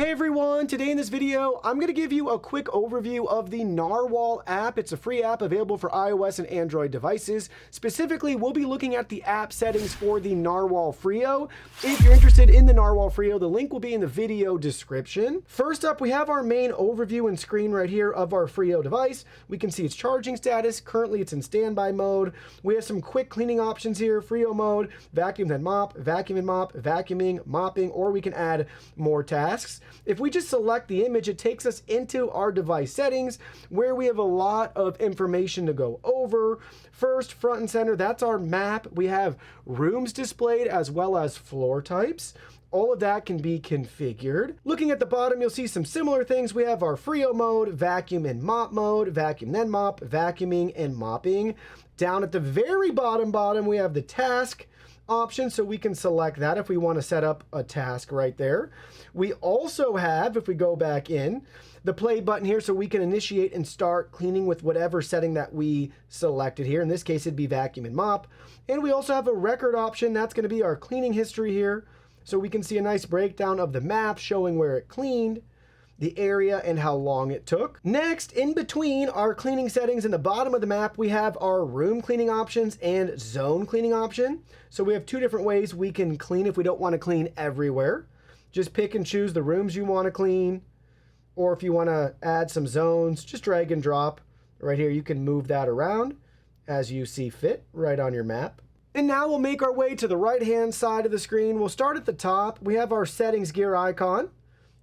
Hey everyone, today in this video, I'm going to give you a quick overview of the NARWAL app. It's a free app available for iOS and Android devices. Specifically, we'll be looking at the app settings for the NARWAL Freo. If you're interested in the NARWAL Freo, the link will be in the video description. First up, we have our main overview and screen right here of our Freo device. We can see its charging status. Currently, it's in standby mode. We have some quick cleaning options here, Freo mode, vacuum then mop, vacuum and mop, vacuuming, mopping, or we can add more tasks. If we just select the image, it takes us into our device settings where we have a lot of information to go over. First, front and center, that's our map. We have rooms displayed as well as floor types. All of that can be configured. Looking at the bottom, you'll see some similar things. We have our Freo mode, vacuum and mop mode, vacuum then mop, vacuuming and mopping. Down at the very bottom, we have the task option, so we can select that if we want to set up a task right there. We also have, if we go back in, the play button here so we can initiate and start cleaning with whatever setting that we selected here. In this case, it'd be vacuum and mop. And we also have a record option. That's going to be our cleaning history here. So we can see a nice breakdown of the map showing where it cleaned, the area, and how long it took. Next, in between our cleaning settings in the bottom of the map, we have our room cleaning options and zone cleaning option. So we have two different ways we can clean if we don't want to clean everywhere. Just pick and choose the rooms you want to clean, or if you want to add some zones, just drag and drop. Right here, you can move that around as you see fit right on your map. And now we'll make our way to the right-hand side of the screen. We'll start at the top. We have our settings gear icon.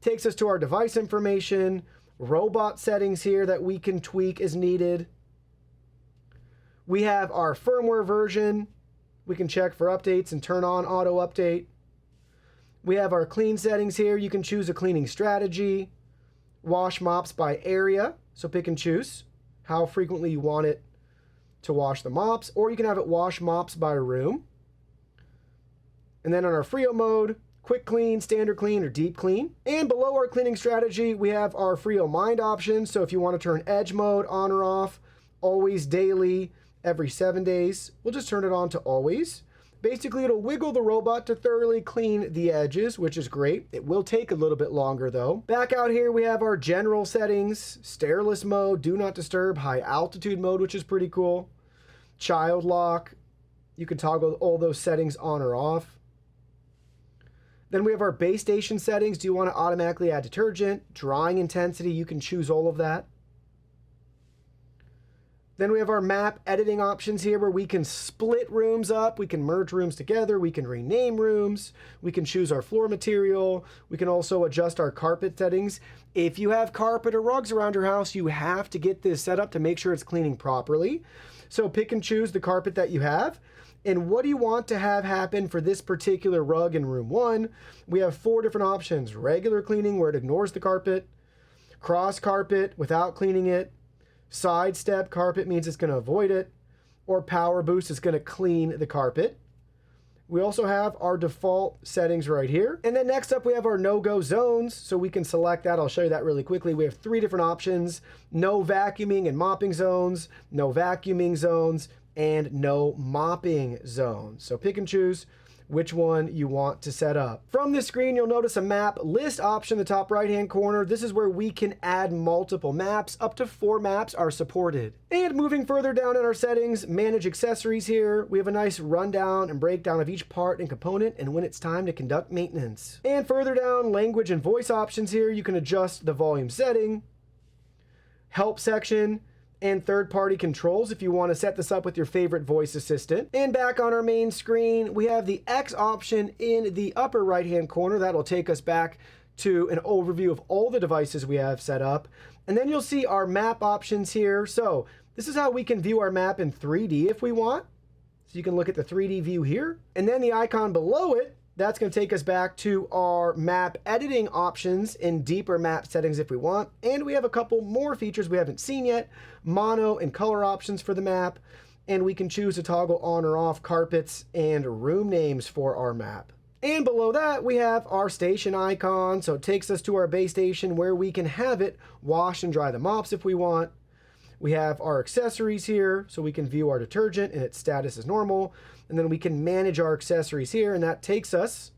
Takes us to our device information, robot settings here that we can tweak as needed. We have our firmware version. We can check for updates and turn on auto update. We have our clean settings here. You can choose a cleaning strategy. Wash mops by area. So pick and choose how frequently you want it to wash the mops, or you can have it wash mops by room. And then on our Freo mode, quick clean, standard clean, or deep clean. And below our cleaning strategy, we have our Freo Mind option. So if you want to turn edge mode on or off, always, daily, every 7 days, we'll just turn it on to always. Basically, it'll wiggle the robot to thoroughly clean the edges, which is great. It will take a little bit longer though. Back out here, we have our general settings, stairless mode, do not disturb, high altitude mode, which is pretty cool. Child lock, you can toggle all those settings on or off. Then we have our base station settings. Do you want to automatically add detergent? Drying intensity, you can choose all of that. Then we have our map editing options here where we can split rooms up. We can merge rooms together. We can rename rooms. We can choose our floor material. We can also adjust our carpet settings. If you have carpet or rugs around your house, you have to get this set up to make sure it's cleaning properly. So pick and choose the carpet that you have. And what do you want to have happen for this particular rug in room 1? We have 4 different options. Regular cleaning, where it ignores the carpet. Cross carpet, without cleaning it. Sidestep carpet means it's going to avoid it. Or power boost is going to clean the carpet. We also have our default settings right here. And then next up, we have our no-go zones. So we can select that. I'll show you that really quickly. We have 3 different options. No vacuuming and mopping zones. No vacuuming zones. And no mopping zones. So pick and choose which one you want to set up. From this screen, you'll notice a map list option in the top right-hand corner. This is where we can add multiple maps. Up to 4 maps are supported. And moving further down in our settings, manage accessories here. We have a nice rundown and breakdown of each part and component and when it's time to conduct maintenance. And further down, language and voice options here. You can adjust the volume setting, help section, and third-party controls if you want to set this up with your favorite voice assistant. And back on our main screen, we have the X option in the upper right-hand corner. That'll take us back to an overview of all the devices we have set up. And then you'll see our map options here. So this is how we can view our map in 3D if we want. So you can look at the 3D view here. And then the icon below it, that's going to take us back to our map editing options in deeper map settings if we want. And we have a couple more features we haven't seen yet. Mono and color options for the map. And we can choose to toggle on or off carpets and room names for our map. And below that, we have our station icon. So it takes us to our base station where we can have it wash and dry the mops if we want. We have our accessories here, so we can view our detergent and its status as normal. And then we can manage our accessories here, and that takes us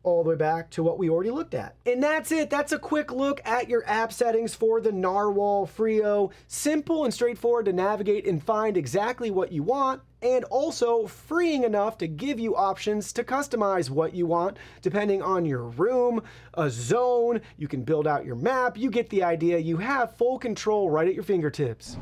all the way back to what we already looked at. And that's it. That's a quick look at your app settings for the NARWAL Freo. Simple and straightforward to navigate and find exactly what you want, and also freeing enough to give you options to customize what you want depending on your room, a zone. You can build out your map. You get the idea. You have full control right at your fingertips.